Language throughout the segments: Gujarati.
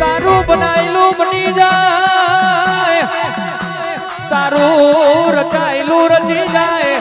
તારું બનાયેલું બની જાય, તારું રચાયેલું રચી જાય.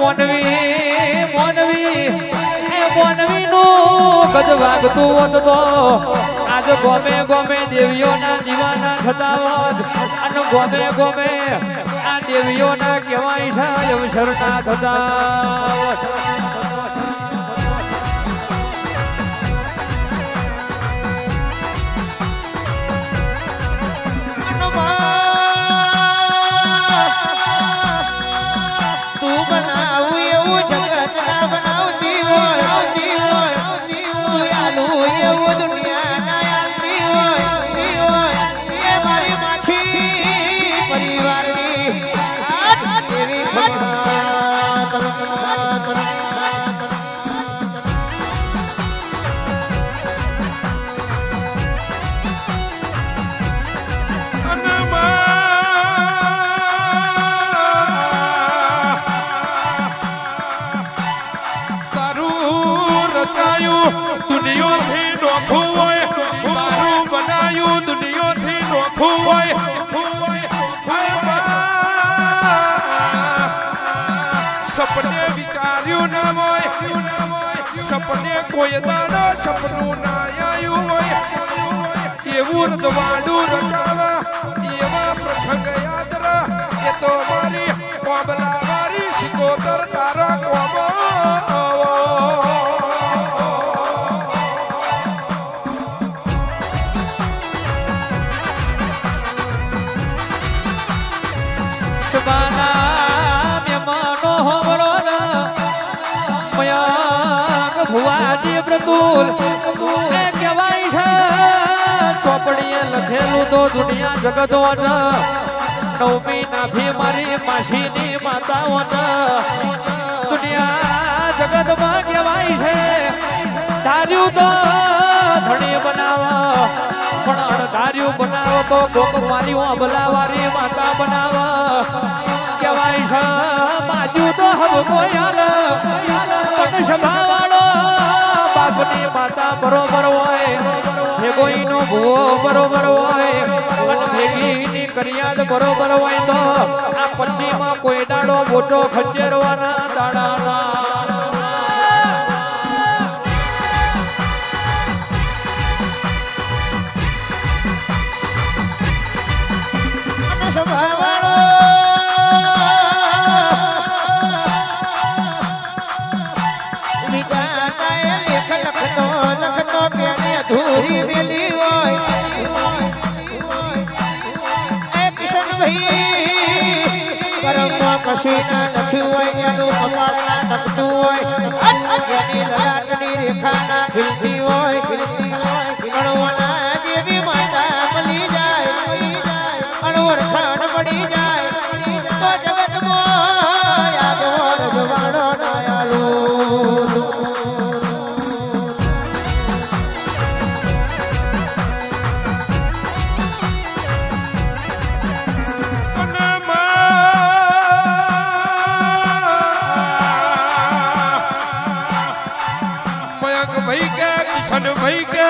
મોનવી મોનવી એ મોનવી નું ગજ વાગતું હોત તો આજ ગોમે ગોમે દેવીઓના દીવાના થતા હોત, અને ગોમે ગોમે આ દેવીઓના કહેવાય છે અવસરના થતા હોત. સપને વિચાર્યું ના હોય, સપને કોઈ દાડા સપનું ના આવ્યું હોય, એવું રદવાડું રચાવા એવા પ્રસંગ યાદ રાખ. એ તો મારી કોબલા મારી શિકોતર તારા કોબો ભુવાજી પ્રતુલ એ કહેવાય છે ચોપડીએ લખેલું તો દુનિયા જગતો છે. નવમી નાભી મારી માસીની માતાઓ છે. દુનિયા જગતમાં કહેવાય છે ધાર્યું તો ધણી બનાવો, પણ અણધાર્યું બનાવો તો કોક મારી અબલાવારી માતા બનાવો. કહેવાય છે બાજુ તો હબ કોઈ સભાવાળો બાપની માતા બરોબર હોય, ભેગોઈનો ભૂવો બરોબર હોય, અને ભેગીની કરિયાદ બરોબર હોય તો આ પછીમાં કોઈ દાડો બોચો ખંચેરવાના દાડાના કશી ના લખ્યું હોય એનું કપાળ ના નખતું હોય, જેની લલાટની રેખા ના ખીલતી હોય, ગણવાના દેવી માતા મળી જાય, અણવરખાણ મળી જાય તો જગતમાં યાદો રજવાડો દયાળુ. ભાઈ કે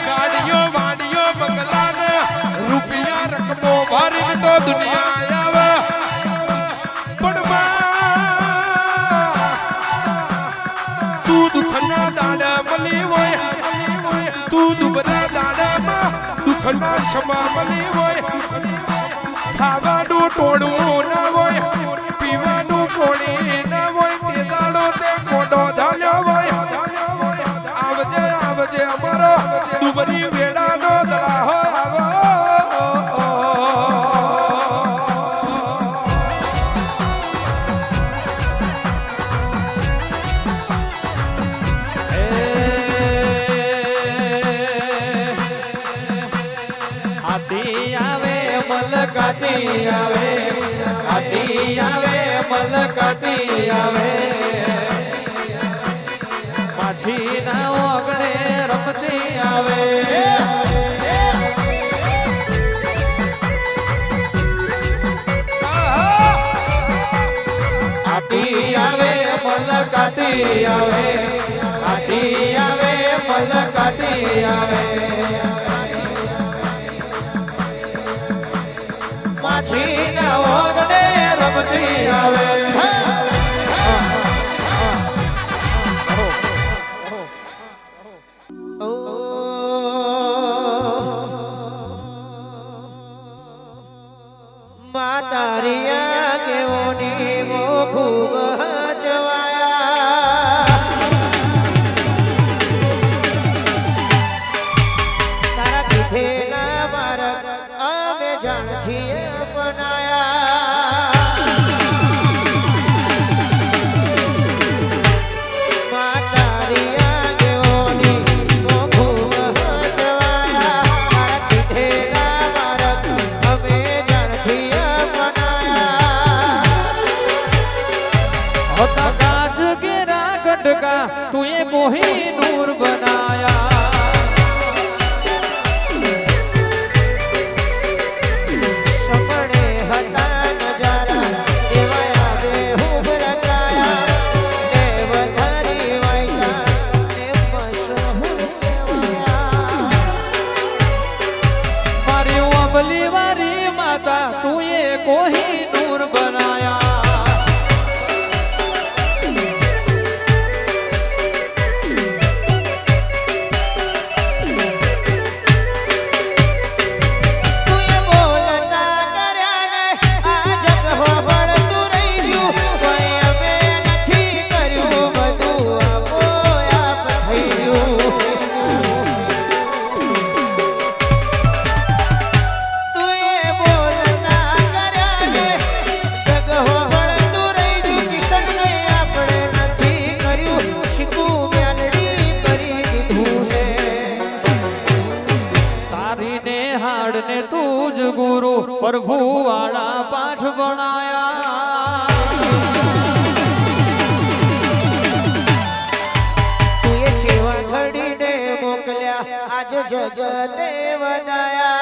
ગાડીઓ વાડીઓ બંગલા ને રૂપિયા રકમો ભરી તો દુનિયા આવે, પણ તું દુઃખના દાડા મળી હોય, તું દુબળા દાડામાં દુઃખના ક્ષમા મળી હોય. ખાવાનું ટોળવું ના હોય, પીવાનું કોણી ના હોય, તે દાડો તે કોડો ધાલ્યો હોય. આવજે અમારો દુબરી વેડાનો દળાહો આવો. આતી આવે મલકાતી આવે, આતી આવે મલકાતી આવે, માછી ના ઓગણે રમતી આવે. આતી આવે મલકાતી આવે, આતી આવે મલકાતી આવે, માછી ના ઓગણે રમતી આવે. માતારિયા કેવોની મો ખૂબ જવાયા, તારા પીઠેના માર્ગ અમે જાણથી અપનાયા. માતારિયા કેવોની મો ખૂબ જવાયા, તારા પીઠેના માર્ગ અમે જાણથી होता काज के रागट का तुए कोही नूर बनाया, સપને હતા નજારા એવા યાદે હું રચાયા, દેવ ધરી વાયકા ને મશહૂર કહેવાયા. मारी अबली वारी माता तुए कोही नूर बनाया. તુએ બોલતા કર્યા ને આ જગ હોબળતું રહી ગયું, કોઈ અમે નથી કર્યું, બધું આપોઆપ થઈ ગયું. તુએ બોલતા કર્યા ને જગ હોબળતું રહી ગયું, કિશન કંઈ આપણે નથી કર્યું, શીખું મ્યાલડી કરી દીધું છે. तारी ने हाड़ ने तूज गुरु प्रभु वाला पाठ बनाया. તુએ જેવા ઘડીને મોકલ્યા આજ જગતે વધાયા.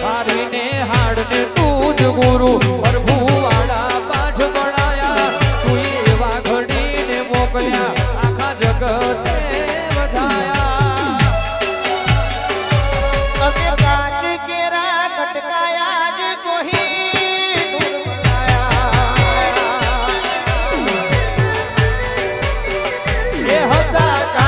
तारी ने हाड़ ने तूज गुरु प्रभु वाला पाठ बनाया. तू एवा घड़ी ने मोकल्या आखा जगते વધાયા. તમે કાચ કેરા કટકાયા જ કોઈ નૂર બનાયા. એ હતા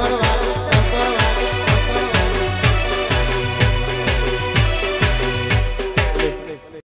કરવા